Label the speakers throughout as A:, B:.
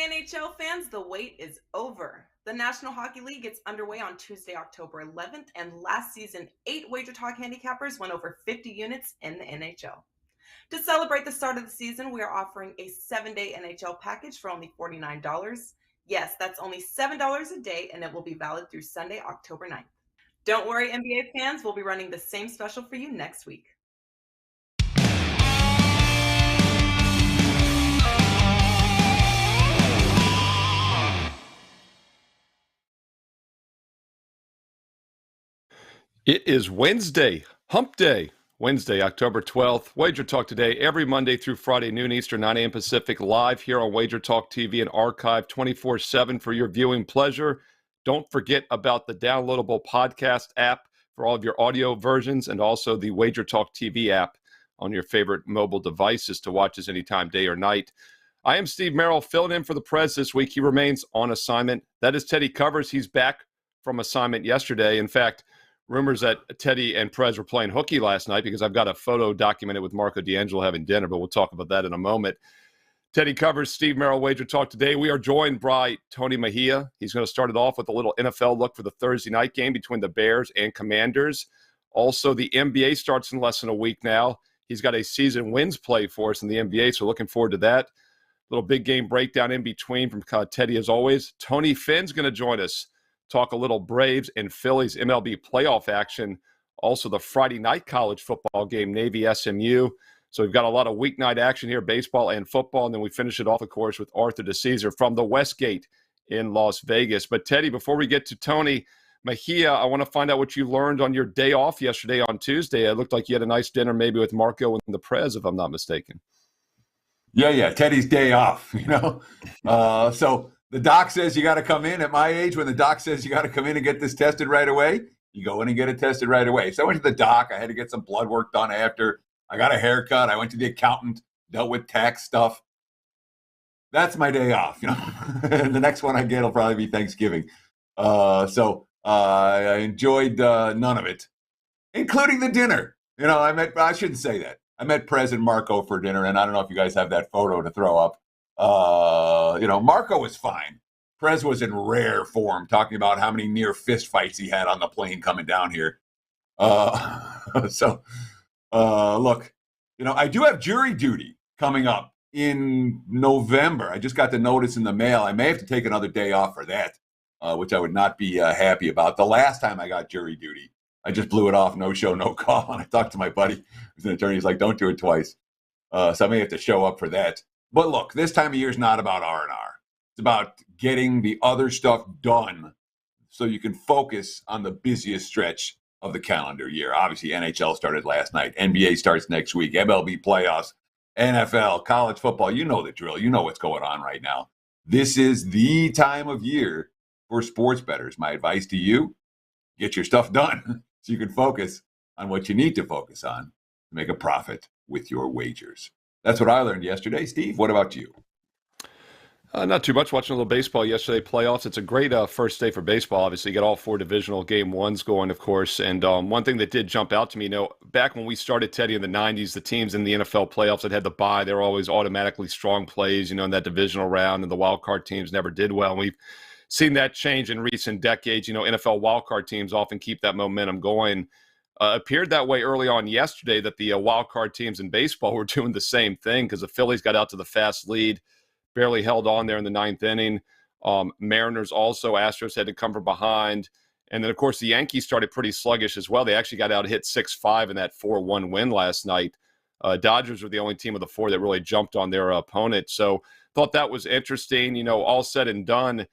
A: NHL fans, the wait is over. The National Hockey League gets underway on Tuesday, October 11th, and last season, 8 WagerTalk handicappers went over 50 units in the NHL. To celebrate the start of the season, we are offering a 7-day NHL package for only $49. Yes, that's only $7 a day, and it will be valid through Sunday, October 9th. Don't worry, NBA fans, we'll be running the same special for you next week.
B: It is Wednesday, Hump Day, Wednesday, October 12th. WagerTalk Today, every Monday through Friday, noon Eastern, 9 a.m. Pacific, live here on WagerTalk TV and archive 24/7 for your viewing pleasure. Don't forget about the downloadable podcast app for all of your audio versions and also the WagerTalk TV app on your favorite mobile devices to watch us anytime, day or night. I am Steve Merrill, filling in for the Prez this week. He remains on assignment. That is Teddy Covers. He's back from assignment yesterday. In fact, rumors that Teddy and Prez were playing hooky last night because I've got a photo documented with Marco D'Angelo having dinner, but we'll talk about that in a moment. Teddy Covers, Steve Merrill, WagerTalk Today. We are joined by Tony Mejia. He's going to start it off with a little NFL look for the Thursday night game between the Bears and Commanders. Also, the NBA starts in less than a week now. He's got a season wins play for us in the NBA, so looking forward to that. Little big game breakdown in between from Teddy as always. Tony Finn's going to join us. Talk a little Braves and Phillies MLB playoff action. Also, the Friday night college football game, Navy SMU. So we've got a lot of weeknight action here, baseball and football. And then we finish it off, of course, with Arthur Dicesare from the Westgate in Las Vegas. But, Teddy, before we get to Tony Mejia, I want to find out what you learned on your day off yesterday on Tuesday. It looked like you had a nice dinner maybe with Marco and the Prez, if I'm not mistaken.
C: Yeah, Teddy's day off, So the doc says you got to come in. At my age, when the doc says you got to come in and get this tested right away, you go in and get it tested right away. So I went to the doc. I had to get some blood work done after. I got a haircut. I went to the accountant, dealt with tax stuff. That's my day off, The next one I get will probably be Thanksgiving. So I enjoyed none of it, including the dinner. I shouldn't say that. I met Prez and Marco for dinner, and I don't know if you guys have that photo to throw up. Marco was fine. Prez was in rare form, talking about how many near fist fights he had on the plane coming down here. Look, I do have jury duty coming up in November. I just got the notice in the mail. I may have to take another day off for that, which I would not be happy about. The last time I got jury duty, I just blew it off, no show, no call. And I talked to my buddy, who's an attorney. He's like, don't do it twice. So I may have to show up for that. But look, this time of year is not about R&R. It's about getting the other stuff done so you can focus on the busiest stretch of the calendar year. Obviously, NHL started last night. NBA starts next week. MLB playoffs, NFL, college football. You know the drill. You know what's going on right now. This is the time of year for sports bettors. My advice to you, get your stuff done so you can focus on what you need to focus on to make a profit with your wagers. That's what I learned yesterday. Steve, what about you?
B: Not too much. Watching a little baseball yesterday, playoffs. It's a great first day for baseball. Obviously, you got all 4 divisional game ones going, of course. And one thing that did jump out to me, back when we started, Teddy, in the 90s, the teams in the NFL playoffs that had the bye, they were always automatically strong plays, in that divisional round, and the wild card teams never did well. And we've seen that change in recent decades. NFL wild card teams often keep that momentum going. Appeared that way early on yesterday that the wild card teams in baseball were doing the same thing because the Phillies got out to the fast lead, barely held on there in the 9th inning. Mariners also, Astros had to come from behind. And then, of course, the Yankees started pretty sluggish as well. They actually got out hit 6-5 in that 4-1 win last night. Dodgers were the only team of the 4 that really jumped on their opponent. So thought that was interesting. All said and done,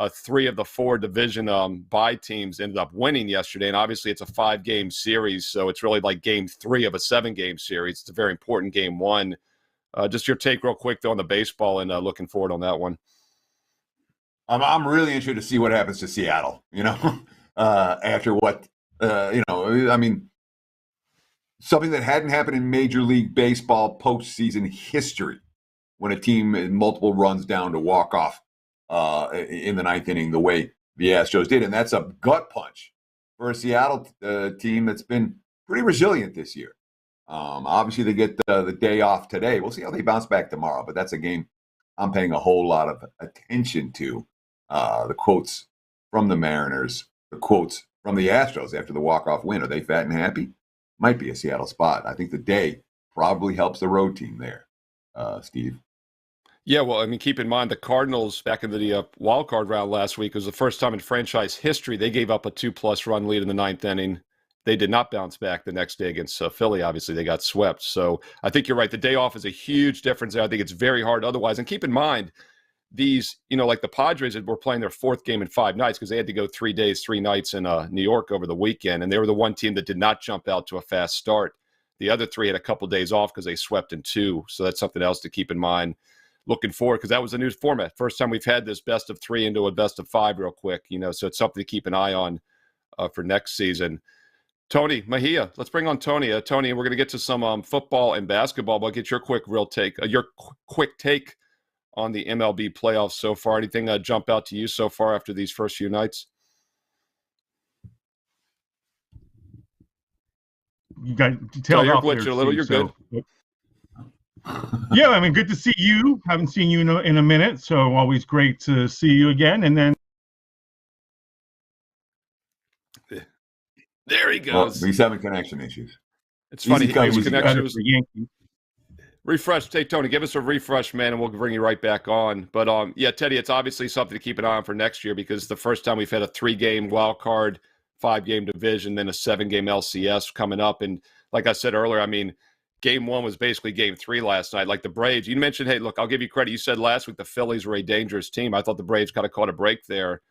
B: 3 of the 4 division bye teams ended up winning yesterday. And obviously it's a 5-game series, so it's really like game 3 of a 7-game series. It's a very important game 1. Just your take real quick, though, on the baseball and looking forward on that one.
C: I'm really interested to see what happens to Seattle, after what, something that hadn't happened in Major League Baseball postseason history when a team in multiple runs down to walk off in the 9th inning the way the Astros did. And that's a gut punch for a Seattle team that's been pretty resilient this year. Obviously, they get the day off today. We'll see how they bounce back tomorrow, but that's a game I'm paying a whole lot of attention to the quotes from the Mariners, the quotes from the Astros after the walk-off win. Are they fat and happy? Might be a Seattle spot. I think the day probably helps the road team there, Steve.
B: Yeah, well, I mean, keep in mind the Cardinals back in the wild card round last week was the first time in franchise history they gave up a 2+ run lead in the ninth inning. They did not bounce back the next day against Philly. Obviously, they got swept. So I think you're right. The day off is a huge difference there. I think it's very hard otherwise. And keep in mind, these, like the Padres were playing their 4th game in 5 nights because they had to go 3 days, 3 nights in New York over the weekend. And they were the one team that did not jump out to a fast start. The other 3 had a couple days off because they swept in 2. So that's something else to keep in mind looking forward, because that was a new format. First time we've had this best of 3 into a best of 5 real quick, so it's something to keep an eye on for next season. Tony Mejia, let's bring on Tony. Tony, we're going to get to some football and basketball, but I'll get your quick take on the MLB playoffs so far. Anything jump out to you so far after these first few nights?
D: You got tailed
B: you're
D: off
B: glitching
D: there,
B: a little.
D: Steve,
B: You're good.
D: Yeah, I mean, good to see you. Haven't seen you in a minute, so always great to see you again. And then
B: there he goes.
C: Well, he's having connection issues.
B: It's funny.
C: His
B: connection was refresh. Hey, Tony, give us a refresh, man, and we'll bring you right back on. But yeah, Teddy, it's obviously something to keep an eye on for next year because the first time we've had a 3-game wild card, 5-game division, then a 7-game LCS coming up. And like I said earlier, I mean, Game 1 was basically Game 3 last night. Like the Braves, you mentioned, hey, look, I'll give you credit. You said last week the Phillies were a dangerous team. I thought the Braves kind of caught a break there.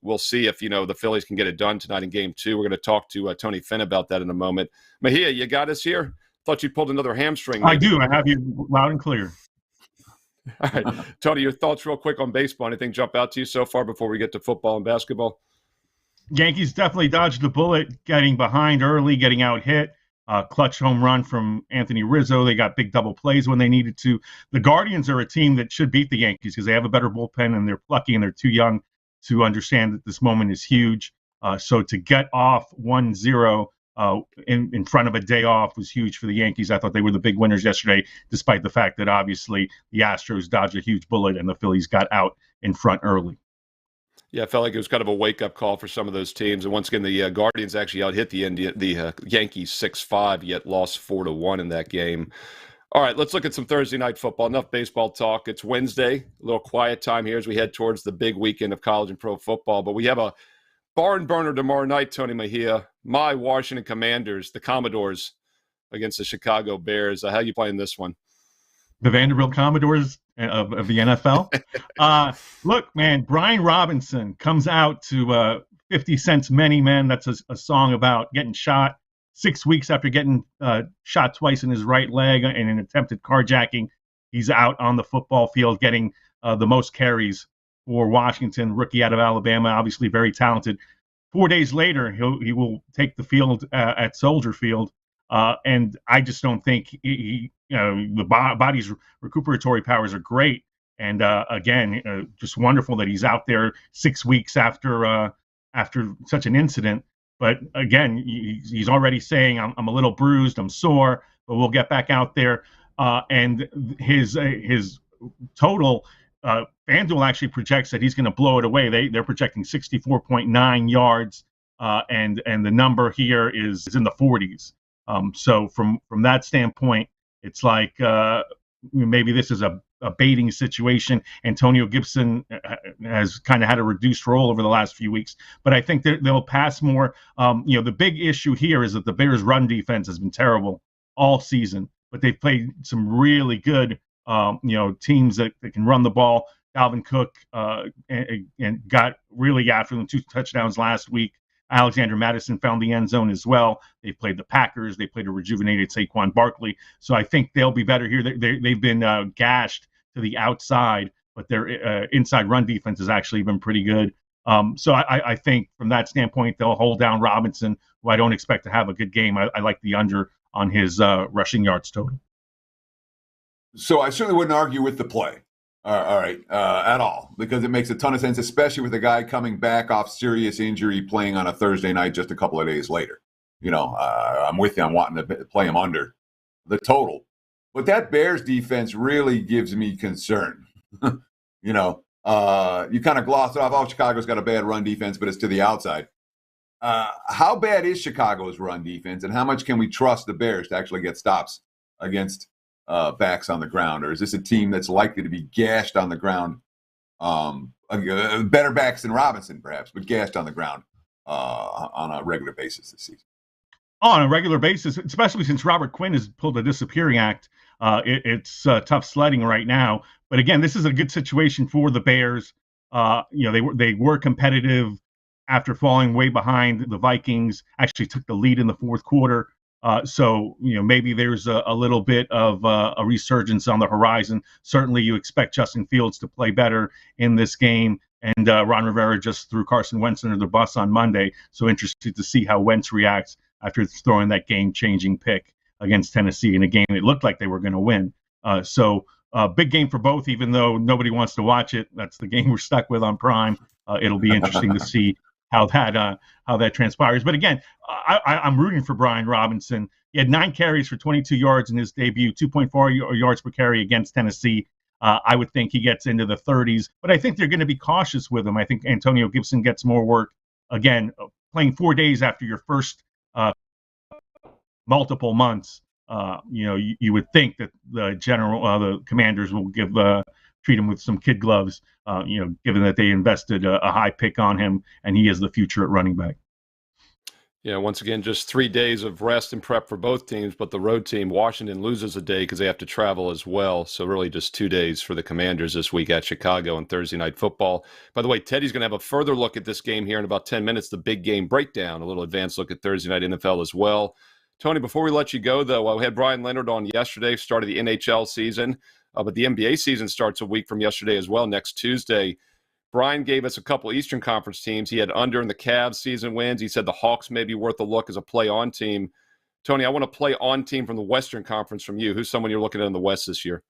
B: We'll see if, the Phillies can get it done tonight in Game 2. We're going to talk to Tony Finn about that in a moment. Mejia, you got us here? Thought you pulled another hamstring. Maybe.
D: I do. I have you loud and clear.
B: All right. Tony, your thoughts real quick on baseball. Anything jump out to you so far before we get to football and basketball?
D: Yankees definitely dodged the bullet, getting behind early, getting out hit. Clutch home run from Anthony Rizzo. They got big double plays when they needed to. The Guardians are a team that should beat the Yankees because they have a better bullpen and they're plucky and they're too young to understand that this moment is huge. So to get off 1-0 in front of a day off was huge for the Yankees. I thought they were the big winners yesterday, despite the fact that obviously the Astros dodged a huge bullet and the Phillies got out in front early.
B: Yeah, I felt like it was kind of a wake-up call for some of those teams. And once again, the Guardians actually out-hit the Yankees 6-5, yet lost 4-1 in that game. All right, let's look at some Thursday night football. Enough baseball talk. It's Wednesday, a little quiet time here as we head towards the big weekend of college and pro football. But we have a barn burner tomorrow night, Tony Mejia. My Washington Commanders, the Commodores, against the Chicago Bears. How are you playing this one?
D: The Vanderbilt Commodores of the NFL. Look, man, Brian Robinson comes out to 50 Cent's Many Men. That's a song about getting shot 6 weeks after getting shot twice in his right leg in an attempted carjacking. He's out on the football field getting the most carries for Washington, rookie out of Alabama, obviously very talented. 4 days later, he will take the field at Soldier Field. And I just don't think the body's recuperatory powers are great. And again, just wonderful that he's out there 6 weeks after such an incident. But again, he's already saying, I'm a little bruised, I'm sore, but we'll get back out there. And his total, FanDuel actually projects that he's going to blow it away. They're projecting 64.9 yards, and the number here is in the 40s. So from that standpoint, it's like maybe this is a baiting situation. Antonio Gibson has kind of had a reduced role over the last few weeks, but I think they'll pass more. The big issue here is that the Bears' run defense has been terrible all season, but they've played some really good, teams that can run the ball. Dalvin Cook and got really after them 2 touchdowns last week. Alexander Madison found the end zone as well. They played the Packers. They played a rejuvenated Saquon Barkley. So I think they'll be better here. They've been gashed to the outside, but their inside run defense has actually been pretty good. So I think from that standpoint, they'll hold down Robinson, who I don't expect to have a good game. I like the under on his rushing yards total.
C: So I certainly wouldn't argue with the play. All right, at all, because it makes a ton of sense, especially with a guy coming back off serious injury playing on a Thursday night just a couple of days later. I'm with you on wanting to play him under the total. But that Bears defense really gives me concern. You know, you kind of gloss it off. Oh, Chicago's got a bad run defense, but it's to the outside. How bad is Chicago's run defense, and how much can we trust the Bears to actually get stops against backs on the ground? Or is this a team that's likely to be gashed on the ground? Better backs than Robinson, perhaps, but gashed on the ground on a regular basis this season.
D: On a regular basis, especially since Robert Quinn has pulled a disappearing act. It's tough sledding right now. But again, this is a good situation for the Bears. They were competitive after falling way behind. The Vikings actually took the lead in the fourth quarter. So maybe there's a little bit of a resurgence on the horizon. Certainly, you expect Justin Fields to play better in this game. And Ron Rivera just threw Carson Wentz under the bus on Monday. So interested to see how Wentz reacts after throwing that game-changing pick against Tennessee in a game it looked like they were going to win. So big game for both, even though nobody wants to watch it. That's the game we're stuck with on Prime. It'll be interesting to see how that transpires. But again, I'm rooting for Brian Robinson. He had 9 carries for 22 yards in his debut, 2.4 yards per carry against Tennessee. I would think he gets into the 30s, but I think they're going to be cautious with him. I think Antonio Gibson gets more work. Again, playing 4 days after your first multiple months, you would think that the Commanders will treat him with some kid gloves, given that they invested a high pick on him and he is the future at running back.
B: Yeah, once again, just 3 days of rest and prep for both teams, but the road team, Washington, loses a day because they have to travel as well. So really just 2 days for the Commanders this week at Chicago on Thursday Night Football. By the way, Teddy's going to have a further look at this game here in about 10 minutes, the big game breakdown, a little advanced look at Thursday Night NFL as well. Tony, before we let you go, though, we had Brian Leonard on yesterday, started the NHL season, but the NBA season starts a week from yesterday as well, next Tuesday. Brian gave us a couple Eastern Conference teams. He had under in the Cavs season wins. He said the Hawks may be worth a look as a play-on team. Tony, I want a play-on team from the Western Conference from you. Who's someone you're looking at in the West this year?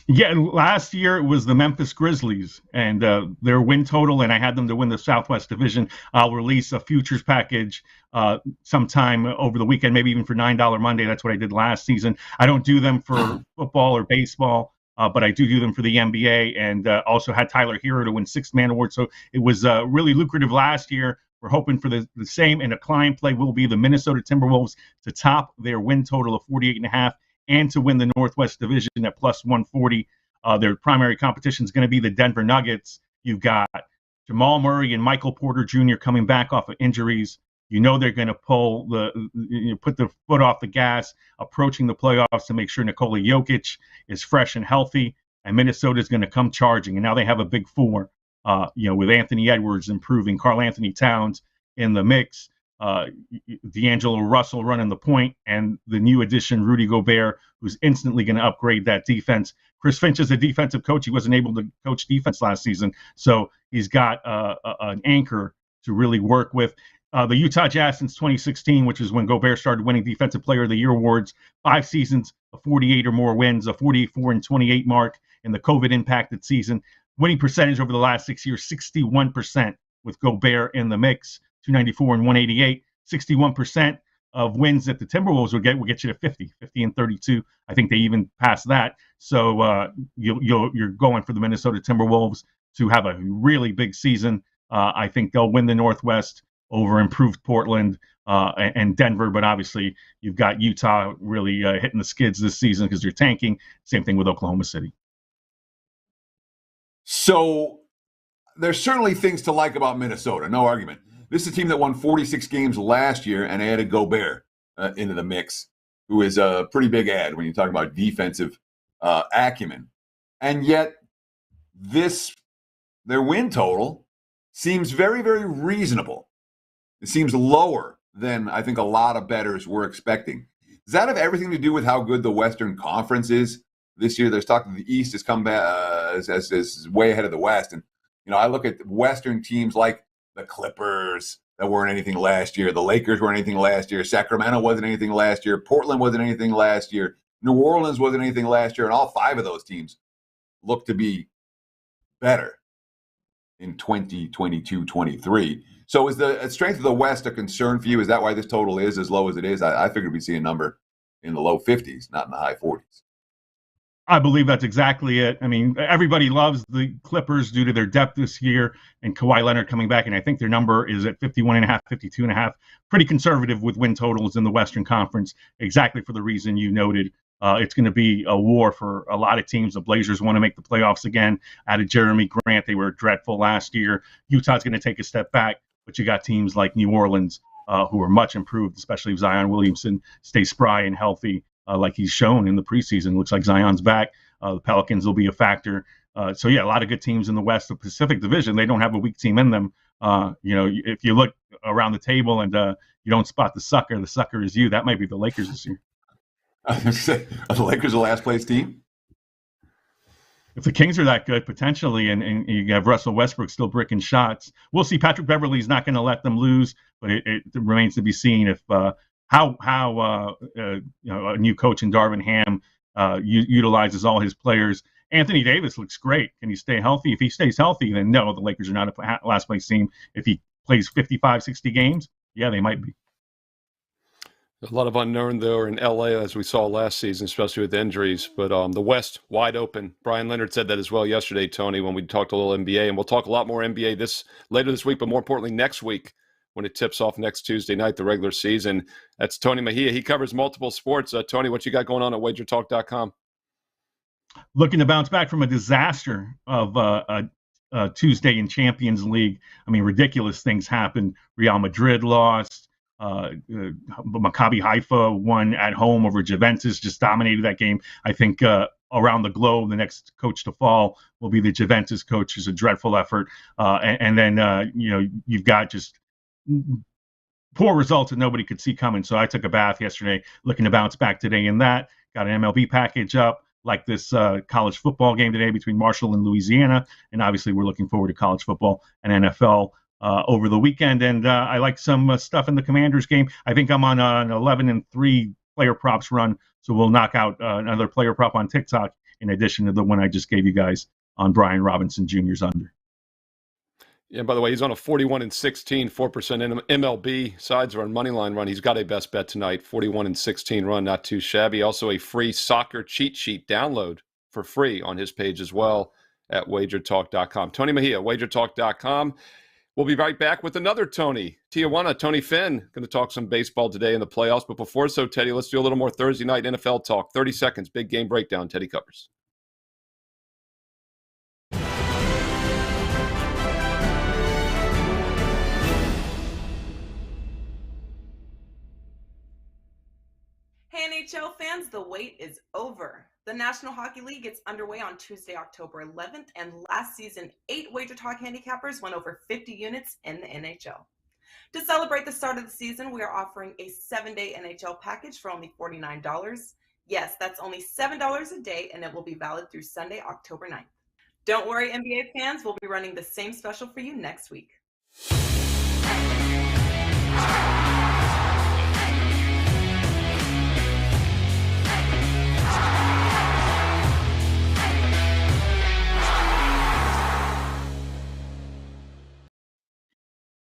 D: Yeah, last year it was the Memphis Grizzlies and their win total, and I had them to win the Southwest Division. I'll release a futures package sometime over the weekend, maybe even for $9 Monday. That's what I did last season. I don't do them for football or baseball. But I do them for the NBA, and also had Tyler Hero to win 6th Man Award. So it was really lucrative last year. We're hoping for the same, and a client play will be the Minnesota Timberwolves to top their win total of 48.5 and to win the Northwest Division at plus 140. Their primary competition is going to be the Denver Nuggets. You've got Jamal Murray and Michael Porter Jr. coming back off of injuries. They're going to put the foot off the gas, approaching the playoffs to make sure Nikola Jokic is fresh and healthy, and Minnesota is going to come charging. And now they have a big four, with Anthony Edwards improving, Karl Anthony Towns in the mix, D'Angelo Russell running the point, and the new addition, Rudy Gobert, who's instantly going to upgrade that defense. Chris Finch is a defensive coach. He wasn't able to coach defense last season, so he's got an anchor to really work with. The Utah Jazz since 2016, which is when Gobert started winning Defensive Player of the Year awards, 5 seasons of 48 or more wins, a 44-28 mark in the COVID-impacted season. Winning percentage over the last 6 years, 61% with Gobert in the mix, 294 and 188. 61% of wins that the Timberwolves will get you to 50 and 32. I think they even passed that. So you're going for the Minnesota Timberwolves to have a really big season. I think they'll win the Northwest over improved Portland and Denver, but obviously you've got Utah really hitting the skids this season because they're tanking. Same thing with Oklahoma City.
C: So there's certainly things to like about Minnesota, no argument. This is a team that won 46 games last year and added Gobert into the mix, who is a pretty big add when you talk about defensive acumen. And yet their win total seems very, very reasonable. It seems lower than I think a lot of bettors were expecting. Does that have everything to do with how good the Western Conference is this year? There's talk that the East has come back as way ahead of the West. And, I look at Western teams like the Clippers that weren't anything last year. The Lakers weren't anything last year. Sacramento wasn't anything last year. Portland wasn't anything last year. New Orleans wasn't anything last year. And all 5 of those teams look to be better in 2022-23. So is the strength of the West a concern for you? Is that why this total is as low as it is? I figured we'd see a number in the low 50s, not in the high 40s.
D: I believe that's exactly it. I mean, everybody loves the Clippers due to their depth this year and Kawhi Leonard coming back, and I think their number is at 51.5, 52.5. Pretty conservative with win totals in the Western Conference, exactly for the reason you noted. It's going to be a war for a lot of teams. The Blazers want to make the playoffs again. Added Jeremy Grant. They were dreadful last year. Utah's going to take a step back, but you got teams like New Orleans who are much improved, especially if Zion Williamson stays spry and healthy. Like he's shown in the preseason. Looks like Zion's back. The Pelicans will be a factor. So, yeah, a lot of good teams in the West. The Pacific Division, they don't have a weak team in them. If you look around the table and you don't spot the sucker is you. That might be the Lakers this year.
C: Are the Lakers the last place team?
D: If the Kings are that good, potentially, and you have Russell Westbrook still bricking shots, we'll see. Patrick Beverley's not going to let them lose, but it remains to be seen if how a new coach in Darvin Ham utilizes all his players. Anthony Davis looks great. Can he stay healthy? If he stays healthy, then no, the Lakers are not a last place team. If he plays 55, 60 games, yeah, they might be.
B: A lot of unknown, though, in L.A., as we saw last season, especially with injuries. But the West, wide open. Brian Leonard said that as well yesterday, Tony, when we talked a little NBA. And we'll talk a lot more NBA later this week, but more importantly, next week when it tips off next Tuesday night, the regular season. That's Tony Mejia. He covers multiple sports. Tony, what you got going on at WagerTalk.com?
D: Looking to bounce back from a disaster of Tuesday in Champions League. I mean, ridiculous things happened. Real Madrid lost. Maccabi Haifa won at home over Juventus, just dominated that game. I think around the globe, the next coach to fall will be the Juventus coach. It's a dreadful effort. And then, you've got just poor results that nobody could see coming. So I took a bath yesterday, looking to bounce back today in that. Got an MLB package up, like this college football game today between Marshall and Louisiana. And obviously, we're looking forward to college football and NFL over the weekend. And I like some stuff in the Commanders game. I think I'm on an 11-3 player props run. So we'll knock out another player prop on TikTok in addition to the one I just gave you guys on Brian Robinson Jr.'s under.
B: Yeah, by the way, he's on a 41-16, 4% MLB. Sides are on moneyline run. He's got a best bet tonight, 41-16 run, not too shabby. Also a free soccer cheat sheet download for free on his page as well at WagerTalk.com. Tony Mejia, WagerTalk.com. We'll be right back with another Tony. Tijuana, Tony Finn, going to talk some baseball today in the playoffs. But before so, Teddy, let's do a little more Thursday night NFL talk. 30 seconds, big game breakdown. Teddy covers.
A: Hey, NHL fans, the wait is over. The National Hockey League gets underway on Tuesday, October 11th, and last season, 8 WagerTalk handicappers went over 50 units in the NHL. To celebrate the start of the season, we are offering a 7-day NHL package for only $49. Yes, that's only $7 a day, and it will be valid through Sunday, October 9th. Don't worry, NBA fans, we'll be running the same special for you next week.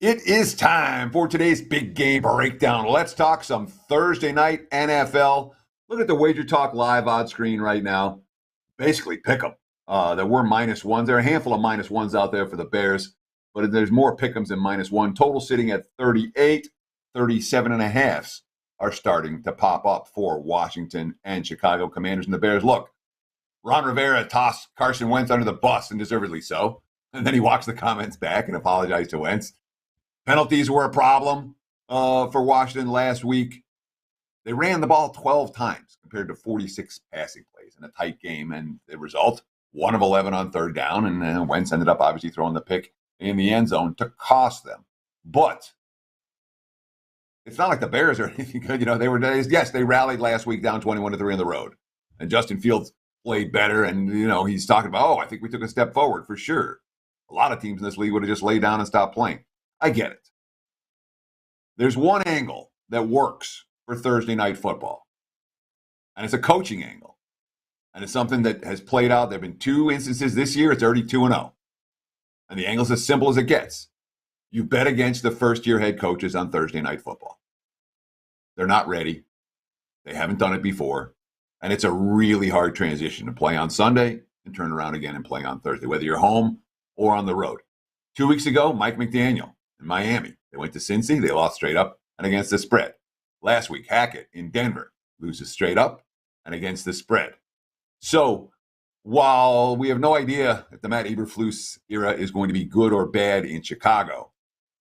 C: It is time for today's big game breakdown. Let's talk some Thursday night NFL. Look at the Wager Talk live odds screen right now. Basically, pick them. There were -1s. There are a handful of -1s out there for the Bears, but there's more pick-ems than -1. Total sitting at 38, 37.5 are starting to pop up for Washington and Chicago Commanders and the Bears. Look, Ron Rivera tossed Carson Wentz under the bus, and deservedly so. And then he walks the comments back and apologized to Wentz. Penalties were a problem for Washington last week. They ran the ball 12 times compared to 46 passing plays in a tight game. And the result, 1 of 11 on third down. And Wentz ended up obviously throwing the pick in the end zone to cost them. But it's not like the Bears are anything good. They rallied last week down 21-3 on the road. And Justin Fields played better. And, he's talking about, I think we took a step forward for sure. A lot of teams in this league would have just laid down and stopped playing. I get it. There's one angle that works for Thursday night football, and it's a coaching angle. And it's something that has played out. There have been 2 instances this year. It's already 2-0. And the angle's as simple as it gets. You bet against the first-year head coaches on Thursday night football. They're not ready. They haven't done it before. And it's a really hard transition to play on Sunday and turn around again and play on Thursday, whether you're home or on the road. 2 weeks ago, Mike McDaniel in Miami. They went to Cincy. They lost straight up and against the spread. Last week, Hackett in Denver loses straight up and against the spread. So while we have no idea if the Matt Eberflus era is going to be good or bad in Chicago,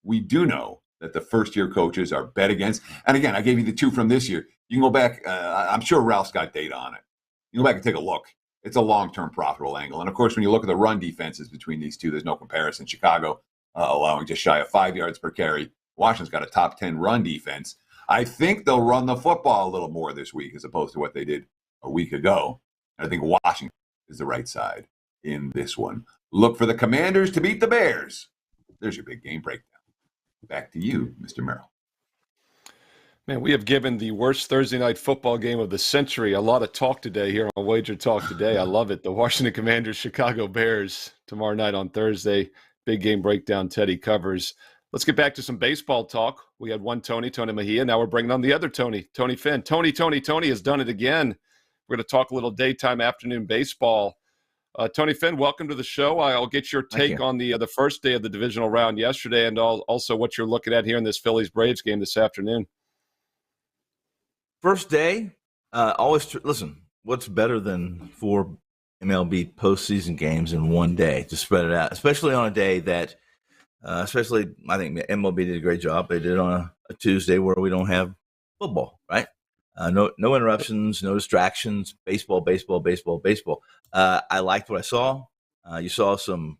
C: we do know that the first-year coaches are bet against. And again, I gave you the two from this year. You can go back. I'm sure Ralph's got data on it. You can go back and take a look. It's a long-term profitable angle. And, of course, when you look at the run defenses between these two, there's no comparison. Chicago allowing just shy of 5 yards per carry. Washington's got a top 10 run defense. I think they'll run the football a little more this week as opposed to what they did a week ago. And I think Washington is the right side in this one. Look for the Commanders to beat the Bears. There's your big game breakdown. Back to you, Mr. Merrill.
B: Man, we have given the worst Thursday night football game of the century a lot of talk today here on WagerTalk Today. I love it. The Washington Commanders, Chicago Bears tomorrow night on Thursday. Big game breakdown. Teddy covers. Let's get back to some baseball talk. We had one Tony Mejia. Now we're bringing on the other Tony Finn. Tony has done it again. We're going to talk a little daytime afternoon baseball. Tony Finn, welcome to the show. I'll get your take on the first day of the divisional round yesterday and also what you're looking at here in this Phillies-Braves game this afternoon.
E: First day, listen, what's better than 4 MLB postseason games in one day to spread it out, especially on a day that, I think MLB did a great job. They did it on a Tuesday where we don't have football, right? No interruptions, no distractions, baseball. I liked what I saw. You saw some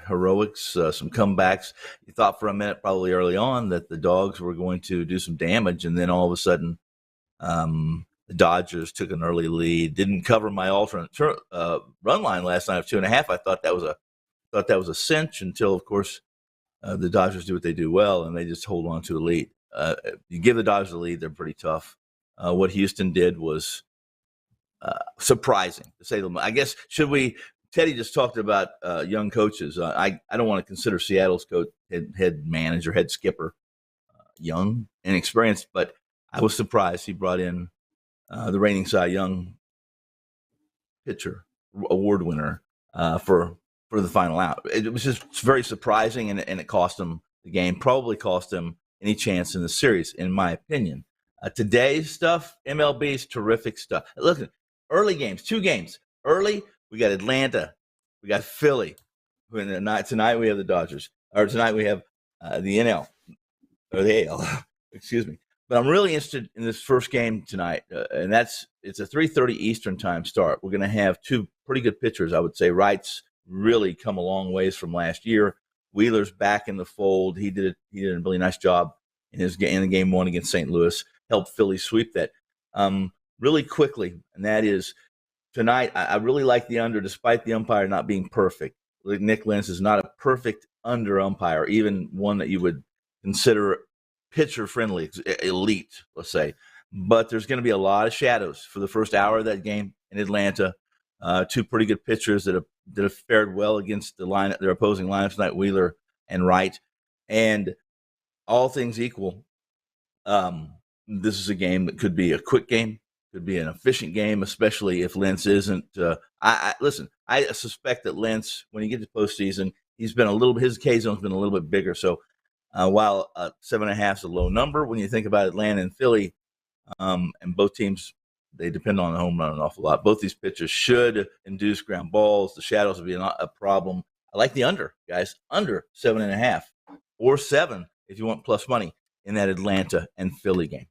E: heroics, some comebacks. You thought for a minute, probably early on, that the Dogs were going to do some damage, and then all of a sudden, the Dodgers took an early lead. Didn't cover my alternate run line last night of 2.5. I thought that was a cinch until, of course, the Dodgers do what they do well, and they just hold on to a lead. You give the Dodgers a lead, they're pretty tough. What Houston did was surprising, to say the least. I guess, Teddy just talked about young coaches. I don't want to consider Seattle's coach, head manager, head skipper, young and experienced, but I was surprised he brought in the reigning Cy Young pitcher, award winner, for the final out. It was just very surprising, and it cost him the game, probably cost him any chance in the series, in my opinion. Today's stuff, MLB's terrific stuff. Look, early games, 2 games. Early, we got Atlanta, we got Philly. Tonight we have the Dodgers. Or tonight we have the NL, or the AL, excuse me. But I'm really interested in this first game tonight, and it's a 3:30 Eastern time start. We're going to have 2 pretty good pitchers, I would say. Wright's really come a long ways from last year. Wheeler's back in the fold. He did a really nice job in the game 1 against St. Louis. Helped Philly sweep that really quickly, and that is tonight. I really like the under, despite the umpire not being perfect. Nick Lentz is not a perfect under umpire, even one that you would consider pitcher-friendly, elite, let's say. But there's going to be a lot of shadows for the first hour of that game in Atlanta. 2 pretty good pitchers that have fared well against their opposing lineups tonight, Wheeler and Wright. And all things equal, this is a game that could be a quick game, could be an efficient game, especially if Lentz isn't. Listen, I suspect that Lentz, when he gets to postseason, his K zone's been a little bit bigger. So while 7.5 is a low number, when you think about Atlanta and Philly, and both teams, they depend on the home run an awful lot. Both these pitchers should induce ground balls. The shadows will be a problem. I like the under, guys, under 7.5 or 7 if you want plus money in that Atlanta and Philly game.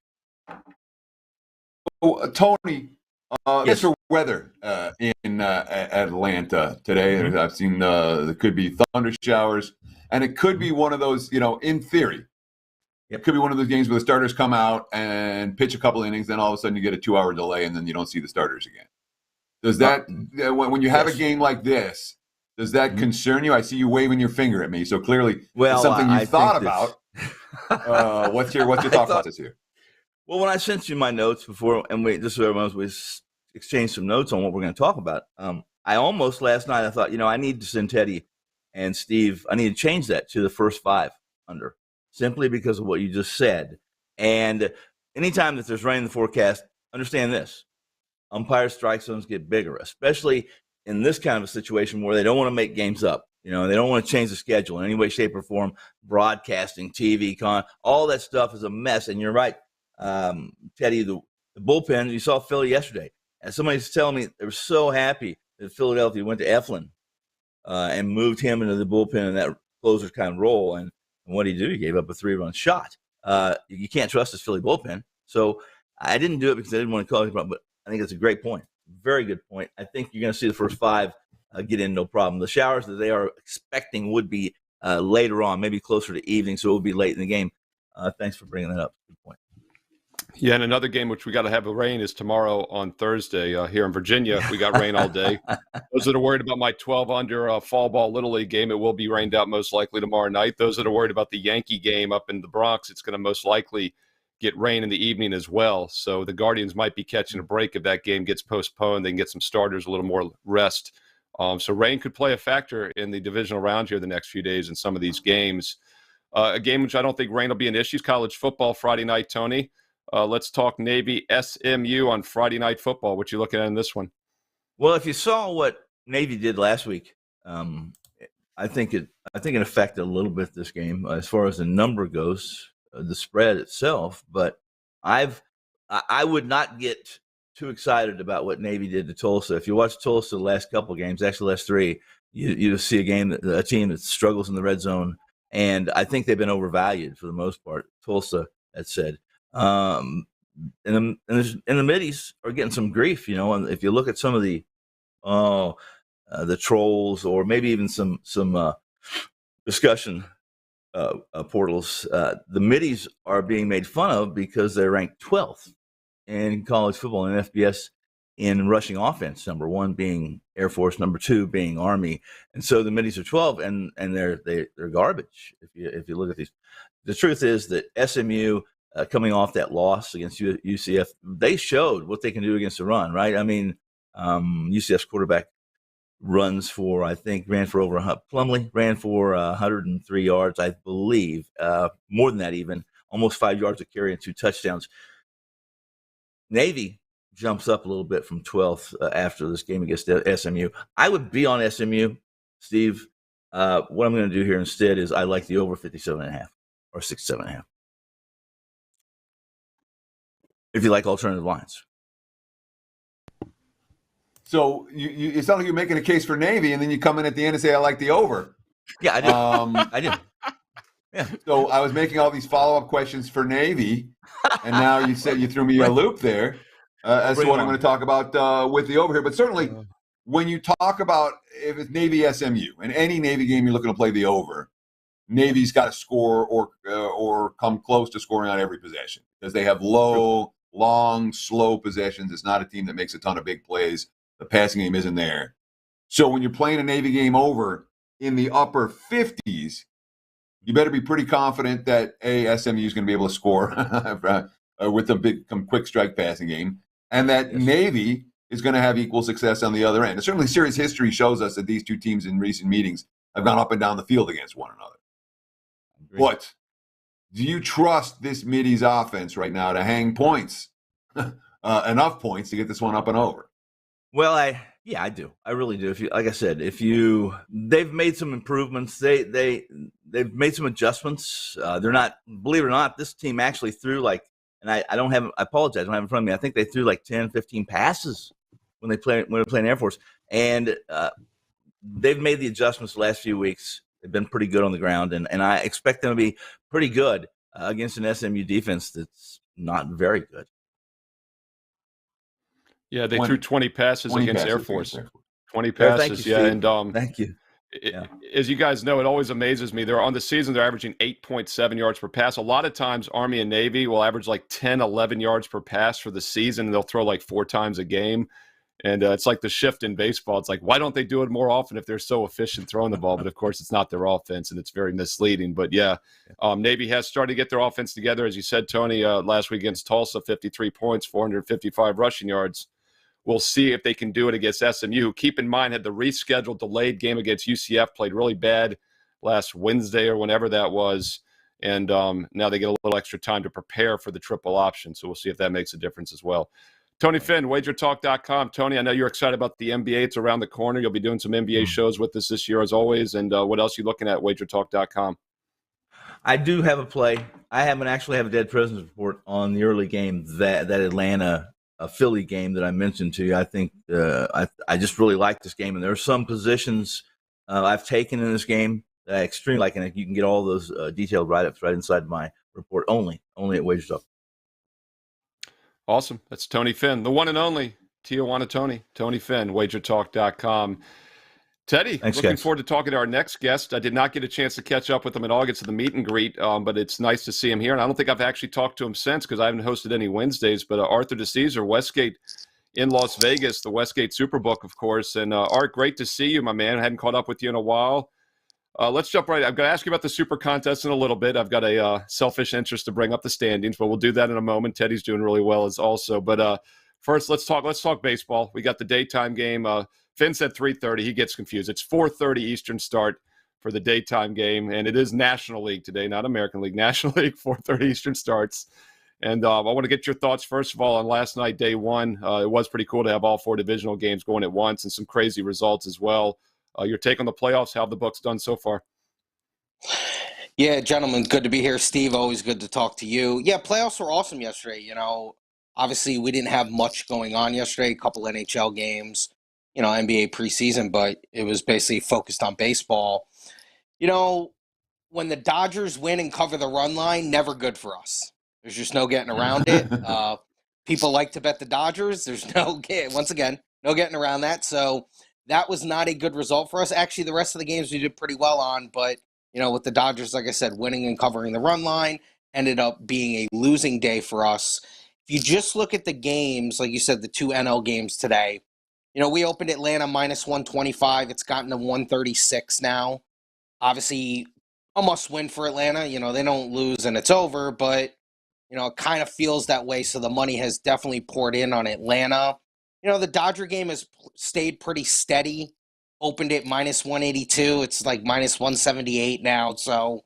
C: Oh, Tony,
E: Yes.
C: Mr. Weather in Atlanta today.
E: Mhm.
C: I've seen there could be thunder showers, and it could be one of those, in theory,
E: Yep.
C: it could be one of those games where the starters come out and pitch a couple innings, then all of a sudden you get a 2-hour delay, and then you don't see the starters again. Does that, when you have
E: Yes.
C: a game like this, does that
E: Mhm.
C: concern you? I see you waving your finger at me, so clearly
E: Well,
C: it's something you
E: I
C: thought
E: think
C: about. What's your thought process here?
E: Well, when I sent you my notes before, and just so everyone knows, we exchanged some notes on what we're going to talk about. I almost last night, I thought, I need to send Teddy and Steve, I need to change that to the first 5 under, simply because of what you just said. And anytime that there's rain in the forecast, understand this. umpire strike zones get bigger, especially in this kind of a situation where they don't want to make games up. They don't want to change the schedule in any way, shape, or form. Broadcasting, TV, all that stuff is a mess. And you're right, Teddy, the bullpen, you saw Philly yesterday. And somebody's telling me they were so happy that Philadelphia went to Eflin and moved him into the bullpen in that closer kind of role. And what did he do? He gave up a 3-run shot. You can't trust this Philly bullpen. So I didn't do it because I didn't want to call it, but I think it's a great point. Very good point. I think you're going to see the first 5 get in no problem. The showers that they are expecting would be later on, maybe closer to evening, so it will be late in the game. Thanks for bringing that up. Good point.
B: Yeah, and another game which we got to have a rain is tomorrow on Thursday here in Virginia. We got rain all day. Those that are worried about my 12-under fall ball Little League game, it will be rained out most likely tomorrow night. Those that are worried about the Yankee game up in the Bronx, it's going to most likely get rain in the evening as well. So the Guardians might be catching a break if that game gets postponed. They can get some starters a little more rest. So rain could play a factor in the divisional round here the next few days in some of these games. A game which I don't think rain will be an issue is college football Friday night, Tony. Let's talk Navy SMU on Friday Night Football. What you looking at in this one?
E: Well, if you saw what Navy did last week, I think it affected a little bit this game as far as the number goes, the spread itself. But I would not get too excited about what Navy did to Tulsa. If you watch Tulsa the last couple of games, actually last 3, you see a team that struggles in the red zone, and I think they've been overvalued for the most part. Tulsa, that said. And the middies are getting some grief, and if you look at some of the trolls or maybe even some discussion portals, the middies are being made fun of because they're ranked 12th in college football and FBS in rushing offense, number 1 being Air Force, number 2 being Army, and so the middies are 12 and they're garbage if you look at these. The truth is that SMU, coming off that loss against UCF, they showed what they can do against the run, right? I mean, UCF's quarterback ran for Plumlee ran for 103 yards, I believe, more than that even, almost 5 yards a carry and 2 touchdowns. Navy jumps up a little bit from 12th after this game against SMU. I would be on SMU, Steve. What I'm going to do here instead is I like the over 57.5 or 67.5. If you like alternative lines.
C: So it sounds like you're making a case for Navy, and then you come in at the end and say, I like the over.
E: Yeah, I do. I do. Yeah.
C: So I was making all these follow-up questions for Navy, and now you said you threw me a loop there as to what I'm going to talk about with the over here. But certainly when you talk about if it's Navy SMU, and any Navy game you're looking to play the over, Navy's got to score or come close to scoring on every possession because they have long, slow possessions. It's not a team that makes a ton of big plays. The passing game isn't there. So when you're playing a Navy game over in the upper 50s, you better be pretty confident that SMU is going to be able to score with a big quick strike passing game, and that Navy is going to have equal success on the other end. And certainly series history shows us that these two teams in recent meetings have gone up and down the field against one another. But do you trust this Middies offense right now to hang points, enough points to get this one up and over?
E: Well, I do. I really do. They've made some improvements. They've made some adjustments. They're not, believe it or not, this team actually threw I apologize, I don't have it in front of me. I think they threw 10, 15 passes when they were playing Air Force. And they've made the adjustments the last few weeks. They've been pretty good on the ground, and I expect them to be pretty good against an SMU defense that's not very good.
B: Yeah, they threw 20 passes against Air Force. 20
E: Thank
B: passes,
E: you,
B: and
E: thank you.
B: As you guys know, it always amazes me. They're on the season, they're averaging 8.7 yards per pass. A lot of times, Army and Navy will average 10, 11 yards per pass for the season, and they'll throw 4 times a game. And it's like the shift in baseball. It's why don't they do it more often if they're so efficient throwing the ball? But, of course, it's not their offense, and it's very misleading. But, Navy has started to get their offense together. As you said, Tony, last week against Tulsa, 53 points, 455 rushing yards. We'll see if they can do it against SMU, who, keep in mind, had the rescheduled delayed game against UCF, played really bad last Wednesday or whenever that was. And now they get a little extra time to prepare for the triple option. So we'll see if that makes a difference as well. Tony Finn, WagerTalk.com. Tony, I know you're excited about the NBA. It's around the corner. You'll be doing some NBA shows with us this year, as always. And what else are you looking at, WagerTalk.com?
E: I do have a play. I haven't actually have a dead presence report on the early game, that Atlanta Philly game that I mentioned to you. I think I just really like this game, and there are some positions I've taken in this game that I extremely like, and you can get all those detailed write-ups right inside my report only at WagerTalk.
B: Awesome. That's Tony Finn, the one and only Tijuana Tony Finn, WagerTalk.com. Teddy,
E: Thanks,
B: looking
E: guys.
B: forward to talking to our next guest. I did not get a chance to catch up with him at all, get to the meet and greet, but it's nice to see him here. And I don't think I've actually talked to him since because I haven't hosted any Wednesdays. But Arthur Dicesare, Westgate in Las Vegas, the Westgate Superbook, of course. And Art, great to see you, my man. I hadn't caught up with you in a while. Let's jump right. I'm going to ask you about the Super Contest in a little bit. I've got a selfish interest to bring up the standings, but we'll do that in a moment. Teddy's doing really well as also. But first, let's talk baseball. We got the daytime game. Finn said 3:30. He gets confused. It's 4:30 Eastern start for the daytime game, and it is National League today, not American League. National League, 4:30 Eastern starts. And I want to get your thoughts, first of all, on last night, day one. It was pretty cool to have all 4 divisional games going at once and some crazy results as well. Your take on the playoffs, how have the Bucks done so far?
F: Yeah, gentlemen, good to be here. Steve, always good to talk to you. Yeah, playoffs were awesome yesterday. Obviously we didn't have much going on yesterday, a couple NHL games, NBA preseason, but it was basically focused on baseball. When the Dodgers win and cover the run line, never good for us. There's just no getting around it. People like to bet the Dodgers. There's once again, no getting around that. So that was not a good result for us. Actually, the rest of the games we did pretty well on, but with the Dodgers, like I said, winning and covering the run line ended up being a losing day for us. If you just look at the games, like you said, the 2 NL games today, we opened Atlanta minus 125. It's gotten to 136 now. Obviously, a must-win for Atlanta. They don't lose and it's over, but, it kind of feels that way. So the money has definitely poured in on Atlanta. The Dodger game has stayed pretty steady. Opened it minus 182. It's like minus 178 now. So,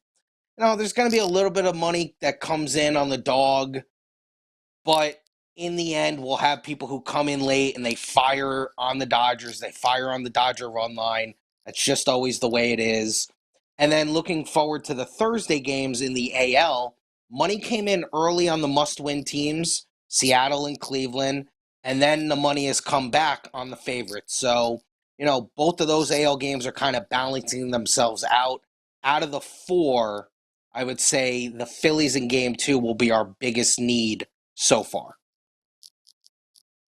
F: there's going to be a little bit of money that comes in on the dog. But in the end, we'll have people who come in late and they fire on the Dodgers. They fire on the Dodger run line. That's just always the way it is. And then looking forward to the Thursday games in the AL, money came in early on the must-win teams, Seattle and Cleveland, and then the money has come back on the favorites. So, both of those AL games are kind of balancing themselves out. Out of the 4, I would say the Phillies in game 2 will be our biggest need so far.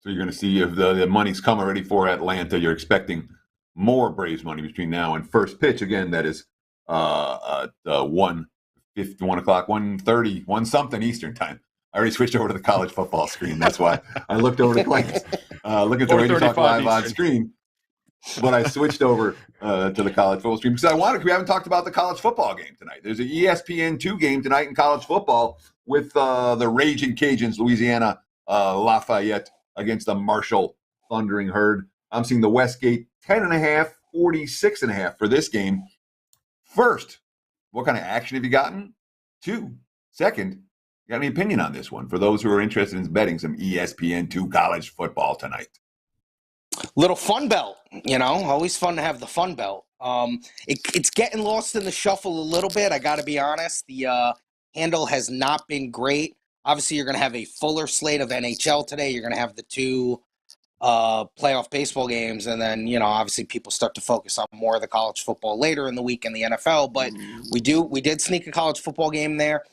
C: So you're going to see if the money's come already for Atlanta. You're expecting more Braves money between now and first pitch. Again, that is 1:30, 1:30, 1 something Eastern time. I already switched over to the college football screen. That's why I looked over to Clayton, looking at the WagerTalk Live on screen. But I switched over to the college football stream because we haven't talked about the college football game tonight. There's an ESPN2 game tonight in college football with the Raging Cajuns, Louisiana Lafayette against the Marshall Thundering Herd. I'm seeing the Westgate 10.5, 46.5 for this game. First, what kind of action have you gotten? 2, second, you got any opinion on this one for those who are interested in betting some ESPN2 college football tonight?
F: Little fun belt, always fun to have the fun belt. It's getting lost in the shuffle a little bit. I got to be honest. The handle has not been great. Obviously, you're going to have a fuller slate of NHL today. You're going to have the 2 playoff baseball games. And then, obviously people start to focus on more of the college football later in the week in the NFL. But we did sneak a college football game there.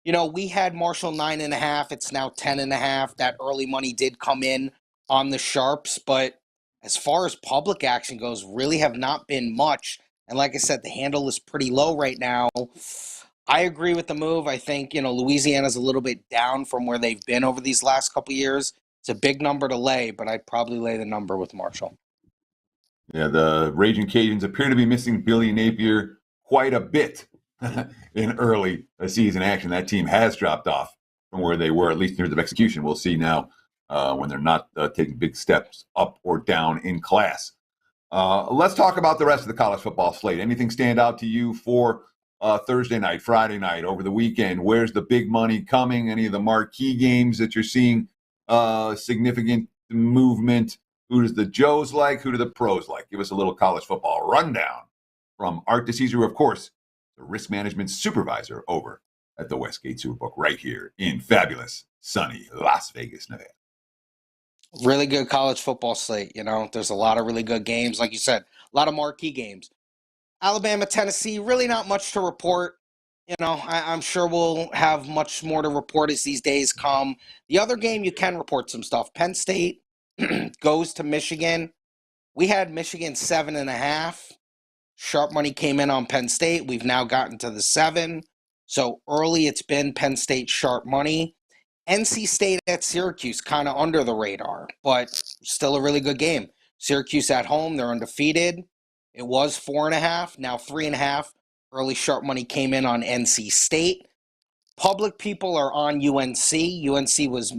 F: We had Marshall 9.5. It's now 10.5. That early money did come in on the sharps, but as far as public action goes, really have not been much. And like I said, the handle is pretty low right now. I agree with the move. I think, Louisiana's a little bit down from where they've been over these last couple of years. It's a big number to lay, but I'd probably lay the number with Marshall.
C: Yeah, the Raging Cajuns appear to be missing Billy Napier quite a bit in early season action. That team has dropped off from where they were, at least in terms of execution. We'll see now when they're not taking big steps up or down in class. Let's talk about the rest of the college football slate. Anything stand out to you for Thursday night, Friday night, over the weekend? Where's the big money coming? Any of the marquee games that you're seeing significant movement? Who does the Joes like? Who do the pros like? Give us a little college football rundown from Art Dicesare, who, of course, the risk management supervisor over at the Westgate Superbook right here in fabulous, sunny Las Vegas, Nevada.
F: Really good college football slate. There's a lot of really good games. Like you said, a lot of marquee games. Alabama, Tennessee, really not much to report. I'm sure we'll have much more to report as these days come. The other game, you can report some stuff. Penn State goes to Michigan. We had Michigan 7.5. Sharp money came in on Penn State. We've now gotten to the 7. So early, it's been Penn State sharp money. NC State at Syracuse, kind of under the radar, but still a really good game. Syracuse at home, they're undefeated. It was 4.5, now 3.5. Early sharp money came in on NC State. Public people are on UNC. UNC was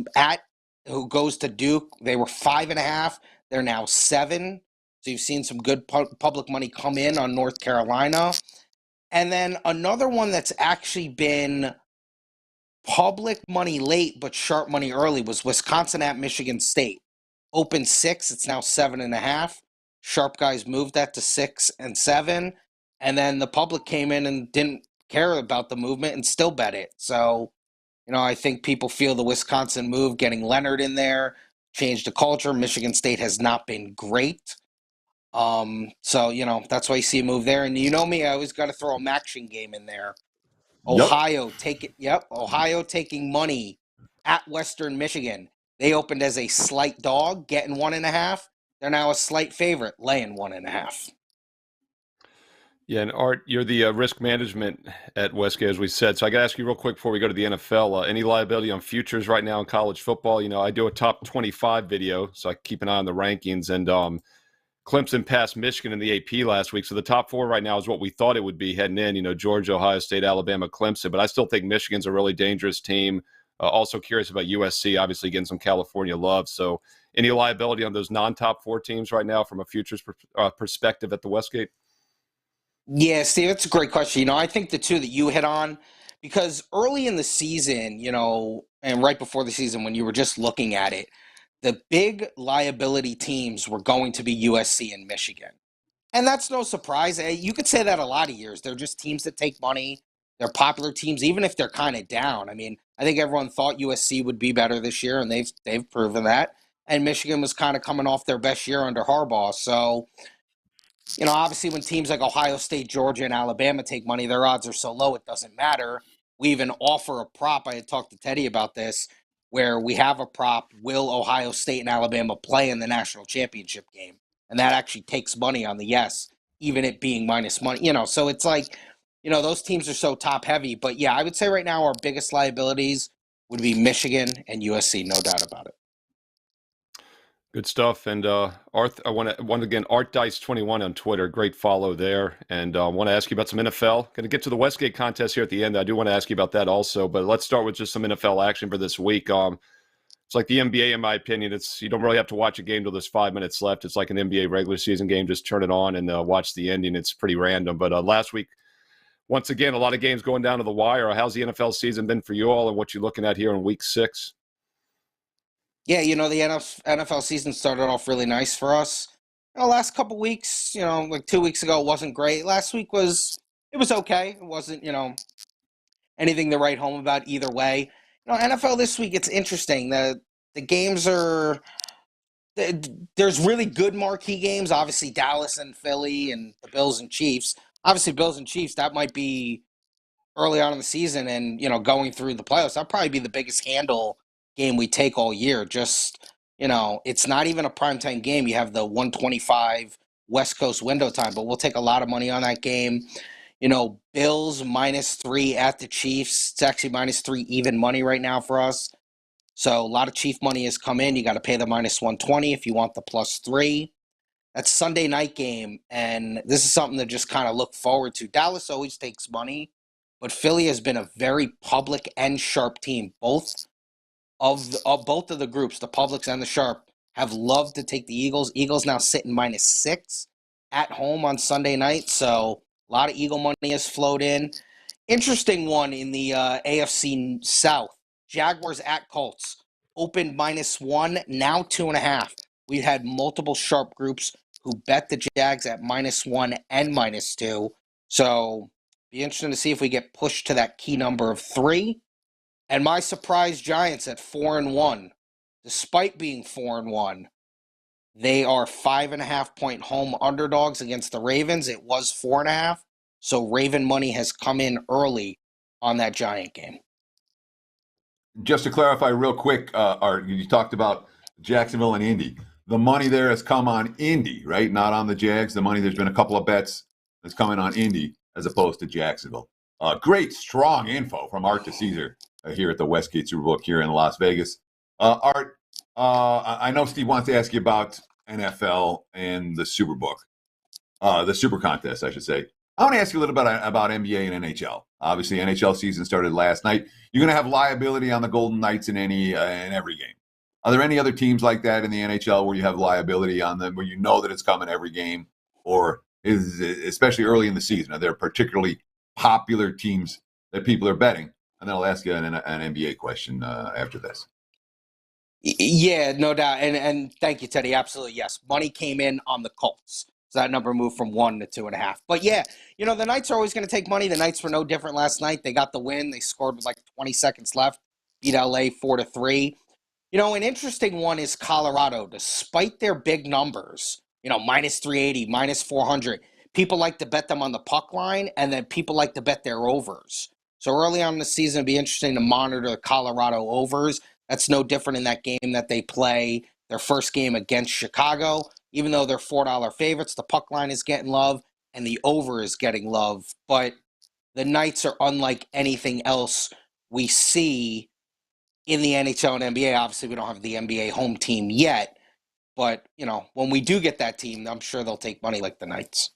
F: who goes to Duke. They were 5.5. They're now 7. So you've seen some good public money come in on North Carolina. And then another one that's actually been public money late but sharp money early was Wisconsin at Michigan State. Open 6, it's now 7.5. Sharp guys moved that to 6 and 7. And then the public came in and didn't care about the movement and still bet it. So, I think people feel the Wisconsin move, getting Leonard in there, changed the culture. Michigan State has not been great. So, that's why you see a move there. And me, I always got to throw a Maction game in there. Ohio taking money at Western Michigan. They opened as a slight dog, getting 1.5. They're now a slight favorite, laying 1.5.
B: Yeah, and Art, you're the risk management at Westgate, as we said. So I got to ask you real quick before we go to the NFL, any liability on futures right now in college football? I do a top 25 video, so I keep an eye on the rankings. And Clemson passed Michigan in the AP last week. So the top 4 right now is what we thought it would be heading in, Georgia, Ohio State, Alabama, Clemson. But I still think Michigan's a really dangerous team. Also curious about USC, obviously getting some California love. So any liability on those non-top 4 teams right now from a futures perspective at the Westgate?
F: Yeah, Steve, that's a great question. I think the 2 that you hit on, because early in the season, and right before the season when you were just looking at it, the big liability teams were going to be USC and Michigan. And that's no surprise. You could say that a lot of years. They're just teams that take money. They're popular teams, even if they're kind of down. I mean, I think everyone thought USC would be better this year, and they've proven that. And Michigan was kind of coming off their best year under Harbaugh. So, obviously when teams like Ohio State, Georgia, and Alabama take money, their odds are so low it doesn't matter. We even offer a prop. I had talked to Teddy about this, where we have a prop, will Ohio State and Alabama play in the national championship game? And that actually takes money on the yes, even it being minus money. So it's like, those teams are so top heavy. But yeah, I would say right now our biggest liabilities would be Michigan and USC, no doubt about it.
B: Good stuff. And Art, I want to again, Art Dice 21 on Twitter. Great follow there. And I want to ask you about some NFL. Going to get to the Westgate contest here at the end. I do want to ask you about that also. But let's start with just some NFL action for this week. It's like the NBA, in my opinion. You don't really have to watch a game till there's 5 minutes left. It's like an NBA regular season game. Just turn it on and watch the ending. It's pretty random. But last week, once again, a lot of games going down to the wire. How's the NFL season been for you all, and what you're looking at here in Week 6?
F: Yeah, the NFL season started off really nice for us. Last couple weeks, like 2 weeks ago, it wasn't great. Last week was okay. It wasn't, anything to write home about either way. NFL this week, it's interesting. The games are there's really good marquee games. Obviously, Dallas and Philly and the Bills and Chiefs. Obviously, Bills and Chiefs, that might be early on in the season and, going through the playoffs. That'll probably be the biggest handle game we take all year. Just, it's not even a primetime game. You have the 125 West Coast window time, but we'll take a lot of money on that game. Bills -3 at the Chiefs. It's actually -3 even money right now for us. So a lot of Chief money has come in. You got to pay the -120 if you want the +3. That's Sunday night game, and this is something to just kind of look forward to. Dallas always takes money, but Philly has been a very public and sharp team. Both of the groups, the publics and the sharp, have loved to take the Eagles. Eagles now sitting -6 at home on Sunday night, so a lot of Eagle money has flowed in. Interesting one in the AFC South. Jaguars at Colts. opened -1, now 2.5. We've had multiple sharp groups who bet the Jags at -1 and -2. So be interesting to see if we get pushed to that key number of 3. And my surprise Giants at 4-1, despite being 4-1, they are 5.5-point home underdogs against the Ravens. It was 4.5. So Raven money has come in early on that Giant game.
C: Just to clarify real quick, Art, you talked about Jacksonville and Indy. The money there has come on Indy, right? Not on the Jags. The money, there's been a couple of bets that's coming on Indy as opposed to Jacksonville. Great, strong info from Art Dicesare here at the Westgate Superbook here in Las Vegas. Art, I know Steve wants to ask you about NFL and the Superbook, the Super Contest, I should say. I want to ask you a little bit about NBA and NHL. Obviously, NHL season started last night. You're going to have liability on the Golden Knights in every game. Are there any other teams like that in the NHL where you have liability on them, where you know that it's coming every game, or is especially early in the season? Are there particularly popular teams that people are betting? And then I'll ask you an NBA question after this.
F: Yeah, no doubt. And thank you, Teddy. Absolutely, yes. Money came in on the Colts. So that number moved from 1 to 2.5. But yeah, the Knights are always going to take money. The Knights were no different last night. They got the win. They scored with like 20 seconds left, beat LA 4-3. An interesting one is Colorado. Despite their big numbers, -380, -400, people like to bet them on the puck line, and then people like to bet their overs. So early on in the season, it'd be interesting to monitor the Colorado overs. That's no different in that game that they play, their first game against Chicago. Even though they're $4 favorites, the puck line is getting love, and the over is getting love. But the Knights are unlike anything else we see in the NHL and NBA. Obviously, we don't have the NBA home team yet. But, when we do get that team, I'm sure they'll take money like the Knights.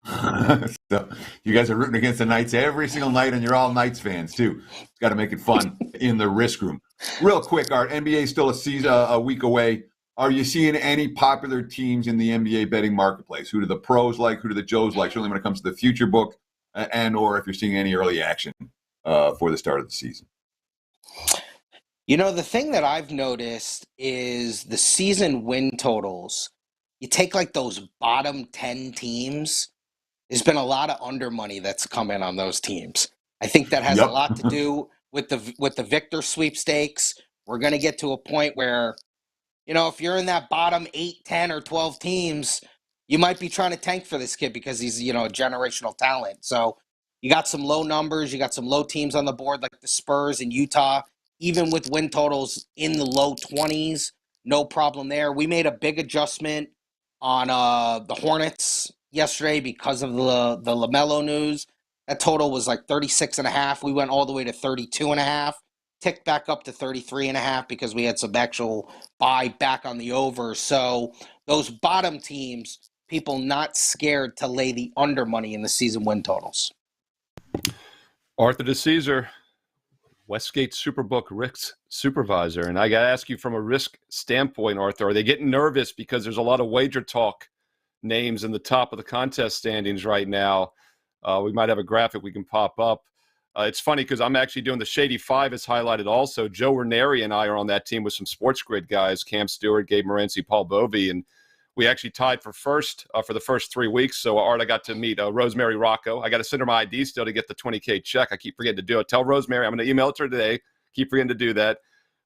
C: So you guys are rooting against the Knights every single night, and you're all Knights fans, too. It's got to make it fun in the risk room. Real quick, Art, NBA is still a week away. Are you seeing any popular teams in the NBA betting marketplace? Who do the pros like? Who do the Joes like? Certainly when it comes to the future book, and or if you're seeing any early action for the start of the season.
F: The thing that I've noticed is the season win totals. You take like those bottom 10 teams. There's been a lot of under money that's come in on those teams. I think that has a lot to do with the Victor sweepstakes. We're going to get to a point where, if you're in that bottom 8, 10, or 12 teams, you might be trying to tank for this kid because he's, a generational talent. So you got some low numbers. You got some low teams on the board like the Spurs and Utah, even with win totals in the low 20s. No problem there. We made a big adjustment on the Hornets yesterday because of the LaMelo news. That total was like 36.5. We went all the way to 32.5. Ticked back up to 33.5 because we had some actual buy back on the over. So those bottom teams, people not scared to lay the under money in the season win totals.
B: Arthur Dicesare, Westgate Superbook risk supervisor. And I got to ask you from a risk standpoint, Arthur, are they getting nervous because there's a lot of WagerTalk names in the top of the contest standings right now? We might have a graphic we can pop up. It's funny because I'm actually doing the Shady Five as highlighted also. Joe Ranieri and I are on that team with some Sports Grid guys, Cam Stewart, Gabe Morency, Paul Bovey, and we actually tied for first for the first 3 weeks. So, Art, I got to meet Rosemary Rocco. I got to send her my ID still to get the $20K check. I keep forgetting to do it. Tell Rosemary I'm going to email it to her today. Keep forgetting to do that.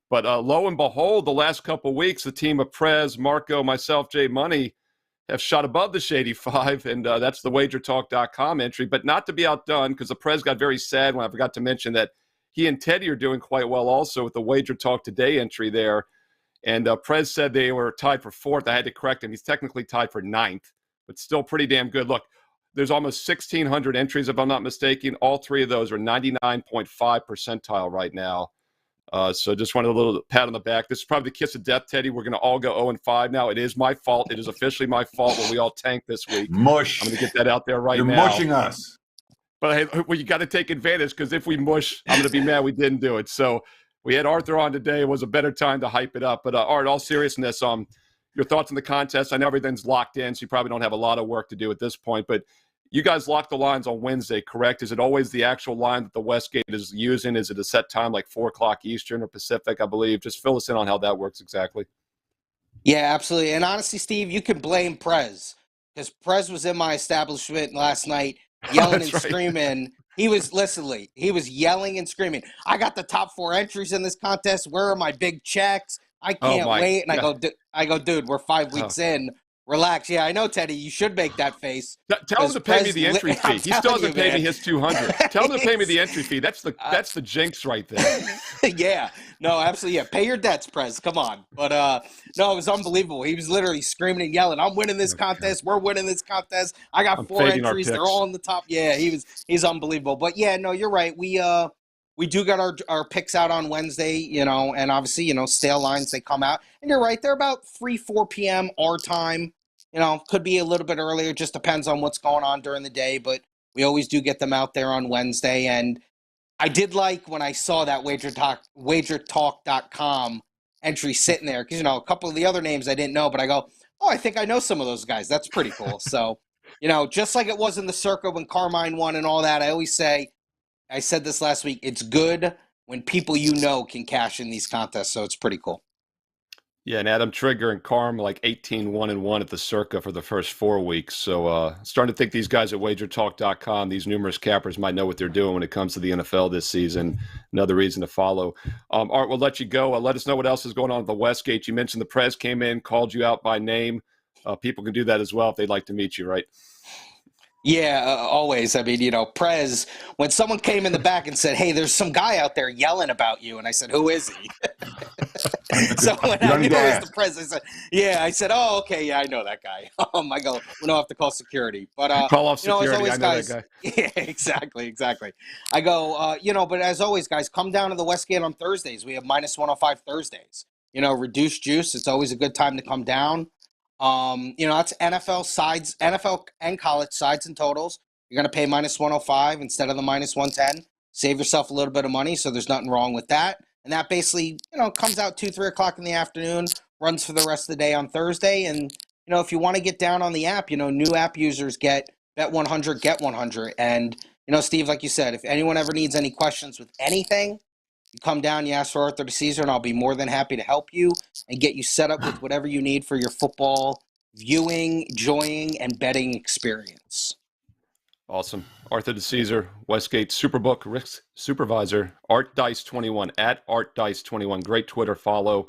B: But lo and behold, the last couple of weeks, the team of Prez, Marco, myself, Jay Money, have shot above the Shady Five, and that's the WagerTalk.com entry. But not to be outdone, because the Prez got very sad when I forgot to mention that he and Teddy are doing quite well also with the WagerTalk Today entry there. And Prez said they were tied for 4th. I had to correct him. He's technically tied for 9th, but still pretty damn good. Look, there's almost 1,600 entries, if I'm not mistaken. All 3 of those are 99.5 percentile right now. So just wanted a little pat on the back. This is probably the kiss of death, Teddy. We're going to all go 0-5 now. It is my fault. It is officially my fault when we all tank this week.
C: Mush.
B: I'm going to get that out there right now.
C: You're mushing us.
B: But hey, well, you got to take advantage because if we mush, I'm going to be mad we didn't do it. So we had Arthur on today. It was a better time to hype it up. But Art, all seriousness, your thoughts on the contest. I know everything's locked in, so you probably don't have a lot of work to do at this point. But You guys lock the lines on Wednesday, correct? Is it always the actual line that the Westgate is using? Is it a set time like 4 o'clock Eastern or Pacific, I believe? Just fill us in on how that works exactly.
F: Yeah, absolutely. And honestly, Steve, you can blame Prez because Prez was in my establishment last night yelling and
B: Right.
F: screaming. He was, listen, Lee, he was yelling and screaming. I got the top 4 entries in this contest. Where are my big checks? I can't wait. And I go, dude, we're 5 weeks in. Relax. Yeah, I know, Teddy. You should make that face.
B: Tell him to pay me the entry fee. He still hasn't paid me his $200. Tell him to pay me the entry fee. That's the jinx right there.
F: Yeah. No, absolutely. Yeah. Pay your debts, Prez. Come on. But no, it was unbelievable. He was literally screaming and yelling, I'm winning this contest. We're winning this contest. I got 4 entries. They're all in the top. Yeah, he's unbelievable. But yeah, no, you're right. We do get our picks out on Wednesday, and obviously, stale lines, they come out. And you're right, they're about 4 p.m. our time. Could be a little bit earlier, just depends on what's going on during the day, but we always do get them out there on Wednesday. And I did like when I saw that WagerTalk.com entry sitting there, because, a couple of the other names I didn't know, but I go, oh, I think I know some of those guys. That's pretty cool. So, just like it was in the Circa when Carmine won and all that, I always say, I said this last week, it's good when people can cash in these contests, so it's pretty cool.
B: Yeah, and Adam Trigger and Carm like 18-1-1 at the Circa for the first 4 weeks. So starting to think these guys at WagerTalk.com, these numerous cappers might know what they're doing when it comes to the NFL this season. Another reason to follow. Art, we'll let you go. Let us know what else is going on at the Westgate. You mentioned the Prez came in, called you out by name. People can do that as well if they'd like to meet you, right?
F: Yeah, always. I mean, Prez, when someone came in the back and said, hey, there's some guy out there yelling about you, and I said, who is he? So when I knew it was the Prez, I said, oh, okay, yeah, I know that guy. I go, we don't have to call security. But,
B: call off security,
F: as always,
B: I know
F: guys,
B: that guy.
F: Yeah, exactly. I go, but as always, guys, come down to the Westgate on Thursdays. We have -105 Thursdays. Reduced juice. It's always a good time to come down. That's NFL and college sides and totals. You're going to pay -105 instead of the -110. Save yourself a little bit of money, so there's nothing wrong with that. And that basically, comes out 2-3 o'clock in the afternoon, runs for the rest of the day on Thursday. And, if you want to get down on the app, new app users get bet 100, get 100. And, Steve, like you said, if anyone ever needs any questions with anything, you come down, you ask for Arthur Dicesare, and I'll be more than happy to help you and get you set up with whatever you need for your football viewing, enjoying, and betting experience.
B: Awesome. Arthur Dicesare, Westgate Superbook Risk Supervisor, ArtDice21, at ArtDice21. Great Twitter follow.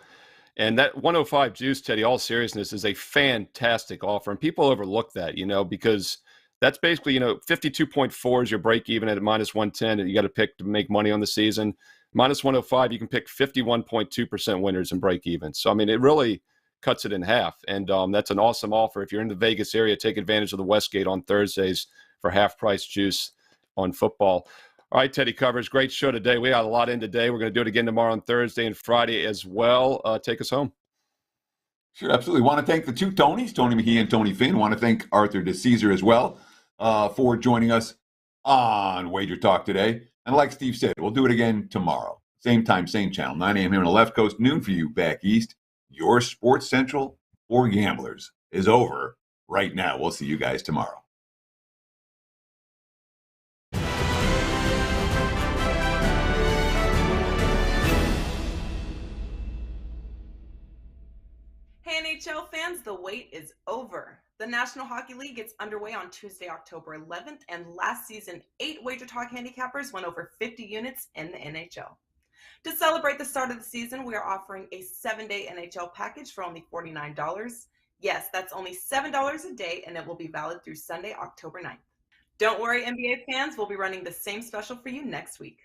B: And that 105 juice, Teddy, all seriousness, is a fantastic offer. And people overlook that, because that's basically, 52.4 is your break even at -110, and you got to pick to make money on the season. -105, you can pick 51.2% winners and break even. So, I mean, it really cuts it in half. And that's an awesome offer. If you're in the Vegas area, take advantage of the Westgate on Thursdays for half-price juice on football. All right, Teddy Covers, great show today. We got a lot in today. We're going to do it again tomorrow on Thursday and Friday as well. Take us home.
C: Sure, absolutely. Want to thank the two Tonys, Tony Mejia and Tony Finn. Want to thank Arthur Dicesare as well for joining us on Wager Talk today. And like Steve said, we'll do it again tomorrow. Same time, same channel, 9 a.m. here on the left coast, noon for you back east. Your Sports Central for gamblers is over right now. We'll see you guys tomorrow.
A: Hey, NHL fans, the wait is over. The National Hockey League gets underway on Tuesday, October 11th, and last season, 8 WagerTalk handicappers went over 50 units in the NHL. To celebrate the start of the season, we are offering a 7-day NHL package for only $49. Yes, that's only $7 a day, and it will be valid through Sunday, October 9th. Don't worry, NBA fans, we'll be running the same special for you next week.